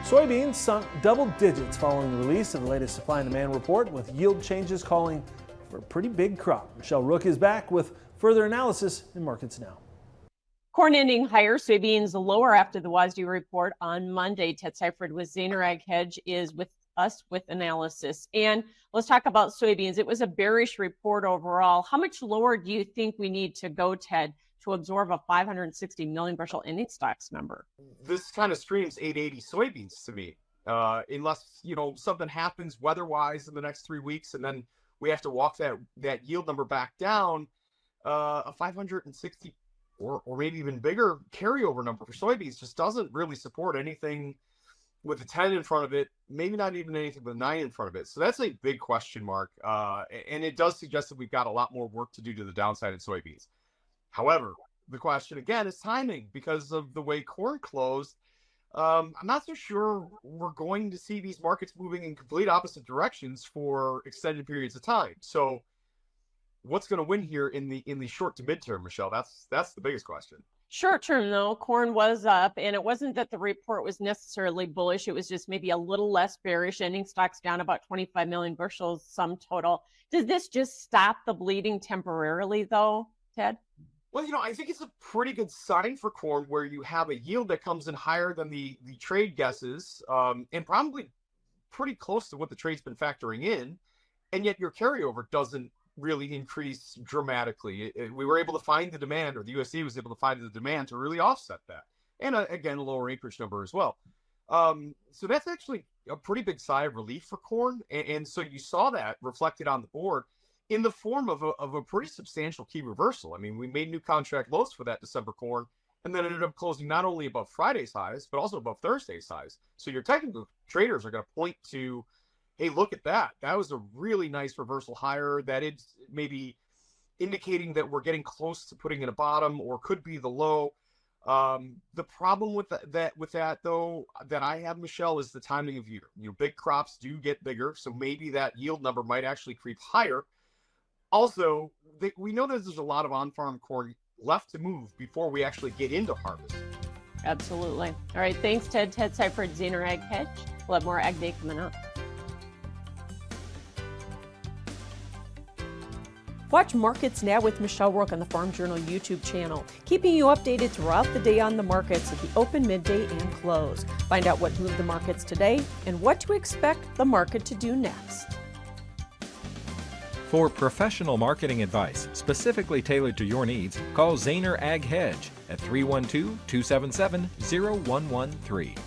Soybeans sunk double digits following the release of the latest supply and demand report, with yield changes calling for a pretty big crop. Michelle Rook is back with further analysis in Markets Now. Corn ending higher, soybeans lower after the WASDE report on Monday. Ted Seifried with Zaner Ag Hedge is with us with analysis. And let's talk about soybeans. It was a bearish report overall. How much lower do you think we need to go, Ted, to absorb a 560 million bushel ending stocks number? This kind of screams 880 soybeans to me, unless something happens weather-wise in the next 3 weeks, and then we have to walk that yield number back down. A 560 or maybe even bigger carryover number for soybeans just doesn't really support anything with a 10 in front of it, maybe not even anything with a 9 in front of it. So that's a big question mark, and it does suggest that we've got a lot more work to do to the downside in soybeans. However, the question again is timing. Because of the way corn closed, I'm not so sure we're going to see these markets moving in complete opposite directions for extended periods of time. So what's going to win here in the short to midterm, Michelle? That's the biggest question. Short term, though, corn was up, and it wasn't that the report was necessarily bullish. It was just maybe a little less bearish. Ending stocks down about 25 million bushels, sum total. Does this just stop the bleeding temporarily, though, Ted? Well, I think it's a pretty good sign for corn, where you have a yield that comes in higher than the trade guesses, and probably pretty close to what the trade's been factoring in, and yet your carryover doesn't really increase dramatically. We were able to find the demand, or the USDA was able to find the demand to really offset that, and again, a lower acreage number as well. So that's actually a pretty big sigh of relief for corn, and so you saw that reflected on the board in the form of a pretty substantial key reversal. I mean, we made new contract lows for that December corn, and then ended up closing not only above Friday's highs, but also above Thursday's highs. So your technical traders are going to point to, hey, look at that. That was a really nice reversal higher. That is maybe indicating that we're getting close to putting in a bottom, or could be the low. The problem with that though, that I have, Michelle, is the timing of year. Big crops do get bigger, so maybe that yield number might actually creep higher. Also, we know that there's a lot of on-farm corn left to move before we actually get into harvest. Absolutely. All right, thanks, Ted. Ted Seifried, Zaner Ag Hedge. We'll have more Ag Day coming up. Watch Markets Now with Michelle Rook on the Farm Journal YouTube channel, keeping you updated throughout the day on the markets at the open, midday, and close. Find out what moved the markets today and what to expect the market to do next. For professional marketing advice specifically tailored to your needs, call Zaner Ag Hedge at 312-277-0113.